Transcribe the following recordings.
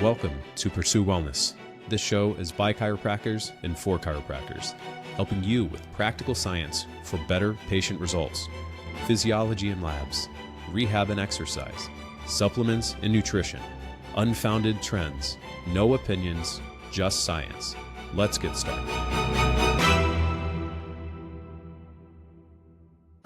Welcome to Pursue Wellness. This show is by chiropractors and for chiropractors, helping you with practical science for better patient results, physiology and labs, rehab and exercise, supplements and nutrition, unfounded trends, no opinions, just science. Let's get started.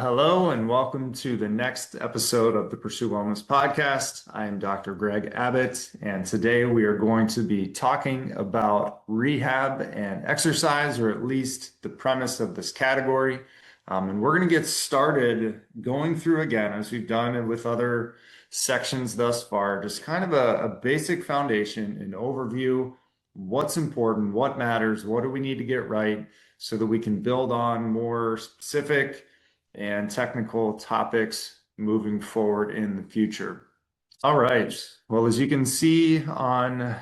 Hello and welcome to the next episode of the Pursue Wellness podcast. I am Dr. Greg Abbott, and today we are going to be talking about rehab and exercise, or at least the premise of this category. And we're going to get started going through again, as we've done with other sections thus far, just kind of a basic foundation, an overview, what's important, what matters, what do we need to get right, so that we can build on more specific and technical topics moving forward in the future. All right. Well, as you can see on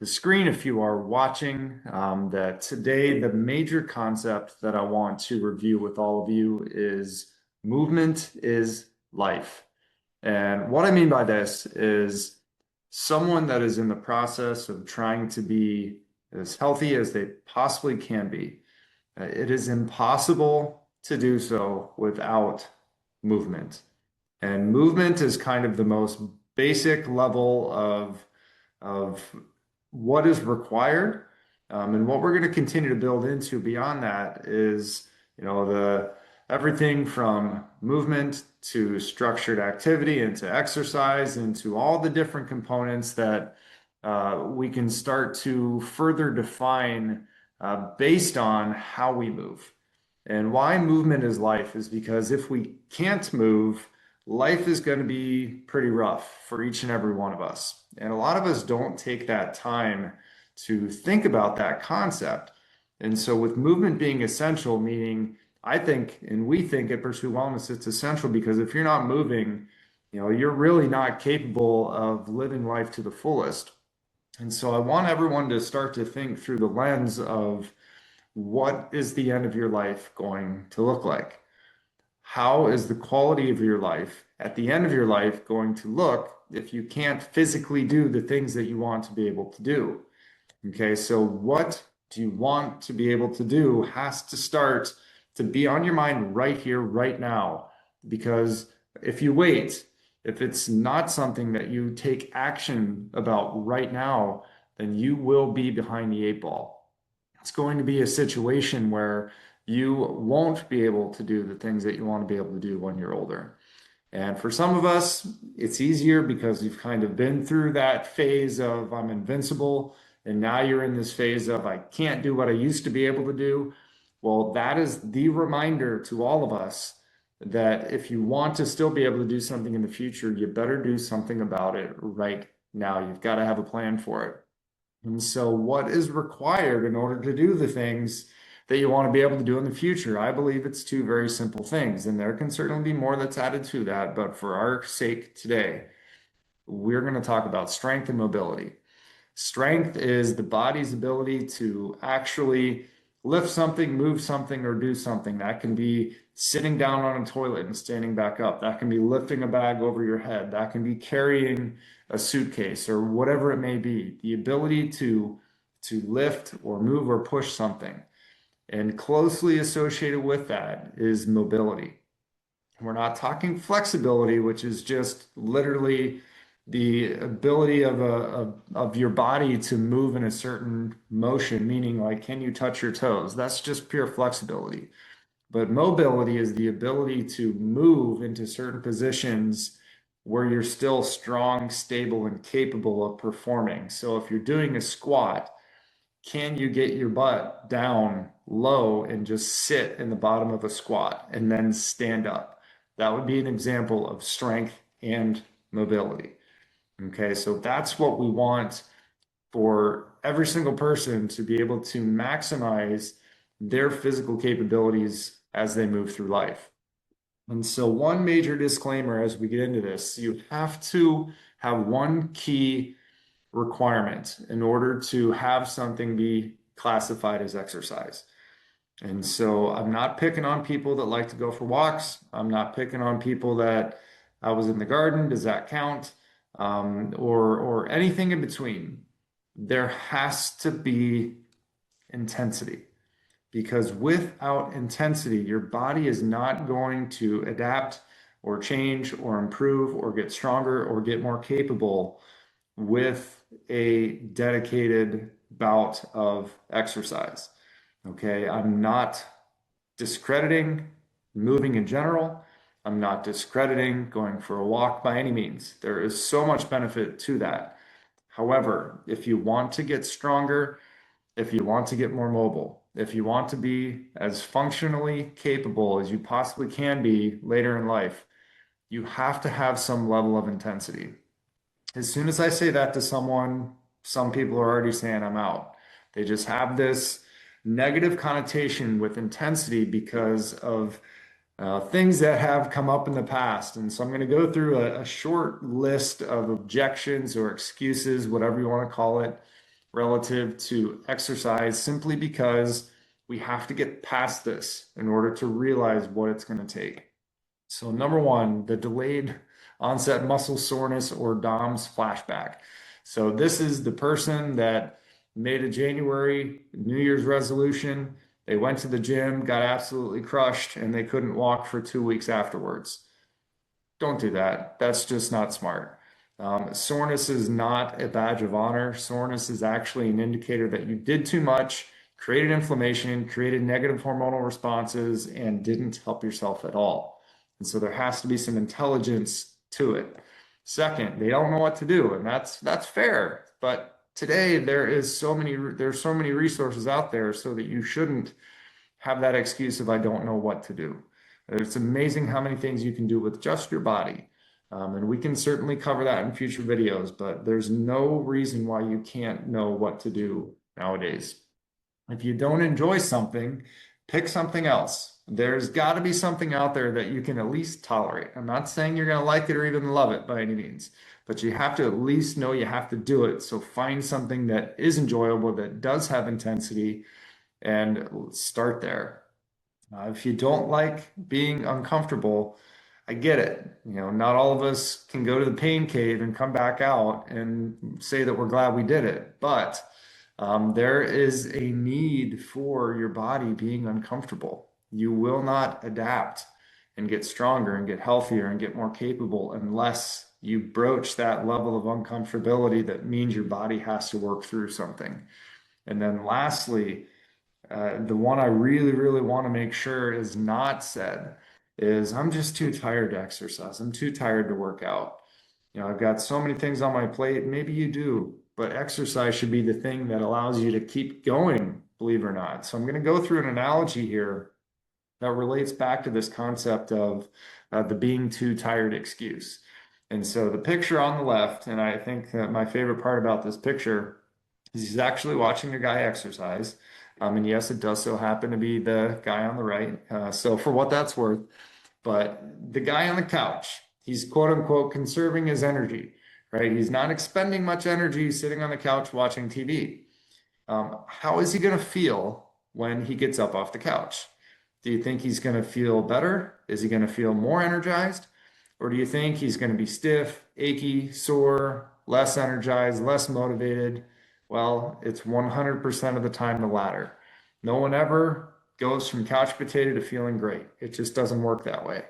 the screen, if you are watching, that today the major concept that I want to review with all of you is movement is life. And what I mean by this is someone that is in the process of trying to be as healthy as they possibly can be. It is impossible to do so without movement. And movement is kind of the most basic level of what is required. And what we're going to continue to build into beyond that is, everything from movement to structured activity into exercise into all the different components that we can start to further define based on how we move. And why movement is life is because if we can't move, life is going to be pretty rough for each and every one of us. And a lot of us don't take that time to think about that concept. And so with movement being essential, meaning I think, and we think at Pursue Wellness, it's essential because if you're not moving, you're really not capable of living life to the fullest. And so I want everyone to start to think through the lens of, what is the end of your life going to look like? How is the quality of your life at the end of your life going to look if you can't physically do the things that you want to be able to do? Okay, so what do you want to be able to do has to start to be on your mind right here, right now. Because if you wait, if it's not something that you take action about right now, then you will be behind the eight ball. It's going to be a situation where you won't be able to do the things that you want to be able to do when you're older. And for some of us, it's easier because you've kind of been through that phase of I'm invincible, and now you're in this phase of I can't do what I used to be able to do. Well, that is the reminder to all of us that if you want to still be able to do something in the future, you better do something about it right now. You've got to have a plan for it. And so what is required in order to do the things that you want to be able to do in the future? I believe it's two very simple things, and there can certainly be more that's added to that. But for our sake today, we're going to talk about strength and mobility. Strength is the body's ability to actually lift something, move something, or do something. That can be sitting down on a toilet and standing back up. That can be lifting a bag over your head. That can be carrying a suitcase or whatever it may be. The ability to lift or move or push something. And closely associated with that is mobility. We're not talking flexibility, which is just literally the ability of your body to move in a certain motion, meaning like, can you touch your toes? That's just pure flexibility. But mobility is the ability to move into certain positions where you're still strong, stable, and capable of performing. So if you're doing a squat, can you get your butt down low and just sit in the bottom of a squat and then stand up? That would be an example of strength and mobility. Okay, so that's what we want for every single person to be able to maximize their physical capabilities as they move through life. And so one major disclaimer as we get into this, you have to have one key requirement in order to have something be classified as exercise. And so I'm not picking on people that like to go for walks. I'm not picking on people that I was in the garden. Does that count? or anything in between. There has to be intensity, because without intensity, your body is not going to adapt or change or improve or get stronger or get more capable with a dedicated bout of exercise. Okay, I'm not discrediting moving in general. I'm not discrediting going for a walk by any means. There is so much benefit to that. However, if you want to get stronger, if you want to get more mobile, if you want to be as functionally capable as you possibly can be later in life, you have to have some level of intensity. As soon as I say that to someone, some people are already saying I'm out. They just have this negative connotation with intensity because of things that have come up in the past. And so I'm going to go through a short list of objections or excuses, whatever you want to call it, relative to exercise, simply because we have to get past this in order to realize what it's going to take. So number one, the delayed onset muscle soreness or DOMS flashback. So this is the person that made a January New Year's resolution. They went to the gym, got absolutely crushed, and they couldn't walk for 2 weeks afterwards. Don't do that. That's just not smart. Soreness is not a badge of honor. Soreness is actually an indicator that you did too much, created inflammation, created negative hormonal responses, and didn't help yourself at all. And so there has to be some intelligence to it. Second, they don't know what to do, and that's fair. But today there's so many resources out there, so that you shouldn't have that excuse of I don't know what to do. It's amazing how many things you can do with just your body. And we can certainly cover that in future videos, but there's no reason why you can't know what to do nowadays. If you don't enjoy something, pick something else. There's got to be something out there that you can at least tolerate. I'm not saying you're going to like it or even love it by any means, but you have to at least know you have to do it. So find something that is enjoyable, that does have intensity, and start there. If you don't like being uncomfortable, I get it. Not all of us can go to the pain cave and come back out and say that we're glad we did it. But there is a need for your body being uncomfortable. You will not adapt and get stronger and get healthier and get more capable unless you broach that level of uncomfortability that means your body has to work through something. And then lastly, the one I really, really want to make sure is not said is I'm just too tired to exercise. I'm too tired to work out. I've got so many things on my plate. Maybe you do, but exercise should be the thing that allows you to keep going, believe it or not. So I'm going to go through an analogy here that relates back to this concept of the being too tired excuse. And so the picture on the left, and I think that my favorite part about this picture is he's actually watching a guy exercise. And yes, it does so happen to be the guy on the right. So for what that's worth, but the guy on the couch, he's quote unquote conserving his energy, right? He's not expending much energy sitting on the couch watching TV. How is he going to feel when he gets up off the couch? Do you think he's going to feel better? Is he going to feel more energized? Or do you think he's going to be stiff, achy, sore, less energized, less motivated? Well, it's 100% of the time the latter. No one ever goes from couch potato to feeling great. It just doesn't work that way.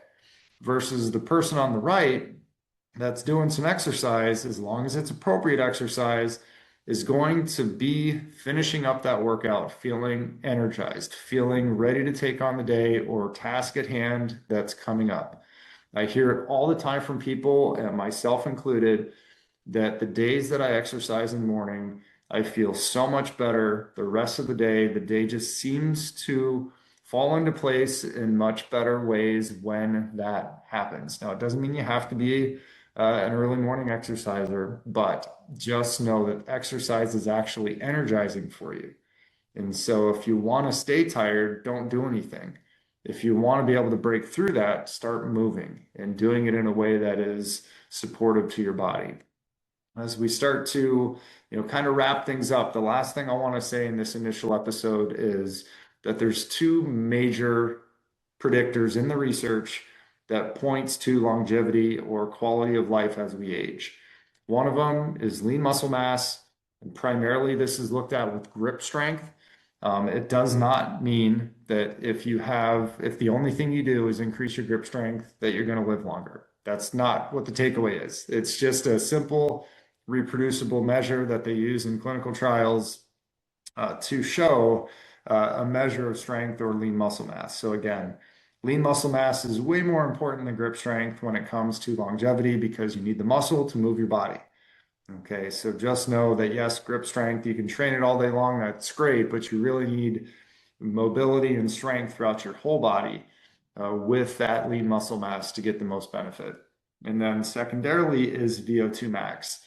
Versus the person on the right that's doing some exercise, as long as it's appropriate exercise, is going to be finishing up that workout feeling energized, feeling ready to take on the day or task at hand that's coming up. I hear it all the time from people, and myself included, that the days that I exercise in the morning, I feel so much better the rest of the day. The day just seems to fall into place in much better ways when that happens. Now, it doesn't mean you have to be an early morning exerciser, but just know that exercise is actually energizing for you. And so if you want to stay tired, don't do anything. If you want to be able to break through that, start moving and doing it in a way that is supportive to your body. As we start to, kind of wrap things up, the last thing I want to say in this initial episode is that there's two major predictors in the research that points to longevity or quality of life as we age. One of them is lean muscle mass, and primarily this is looked at with grip strength. It does not mean that if the only thing you do is increase your grip strength, that you're going to live longer. That's not what the takeaway is. It's just a simple, reproducible measure that they use in clinical trials to show a measure of strength or lean muscle mass. So again, lean muscle mass is way more important than grip strength when it comes to longevity because you need the muscle to move your body. Okay, so just know that yes, grip strength, you can train it all day long, that's great, but you really need mobility and strength throughout your whole body with that lean muscle mass to get the most benefit. And then secondarily is VO2 max.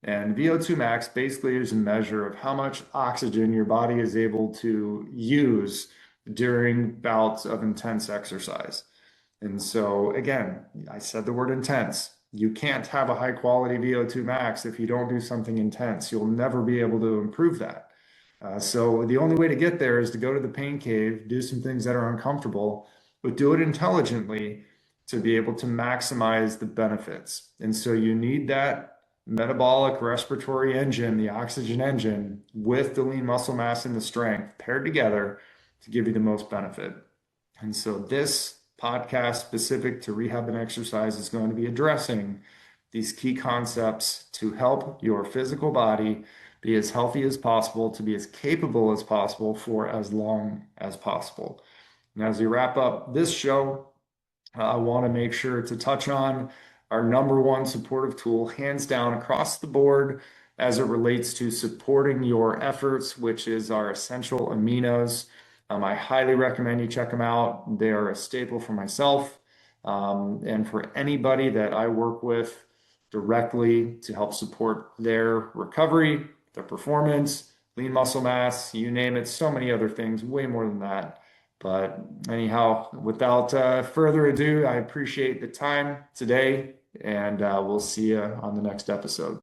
And VO2 max basically is a measure of how much oxygen your body is able to use during bouts of intense exercise. And so again, I said the word intense. You can't have a high quality VO2 max if you don't do something intense. You'll never be able to improve that. So the only way to get there is to go to the pain cave, do some things that are uncomfortable, but do it intelligently to be able to maximize the benefits. And so you need that metabolic respiratory engine, the oxygen engine, with the lean muscle mass and the strength paired together to give you the most benefit. And so this podcast specific to rehab and exercise is going to be addressing these key concepts to help your physical body be as healthy as possible, to be as capable as possible for as long as possible. And as we wrap up this show, I want to make sure to touch on our number one supportive tool, hands down across the board, as it relates to supporting your efforts, which is our essential aminos. I highly recommend you check them out. They are a staple for myself and for anybody that I work with directly to help support their recovery, their performance, lean muscle mass, you name it, so many other things, way more than that. But anyhow, without further ado, I appreciate the time today, and we'll see you on the next episode.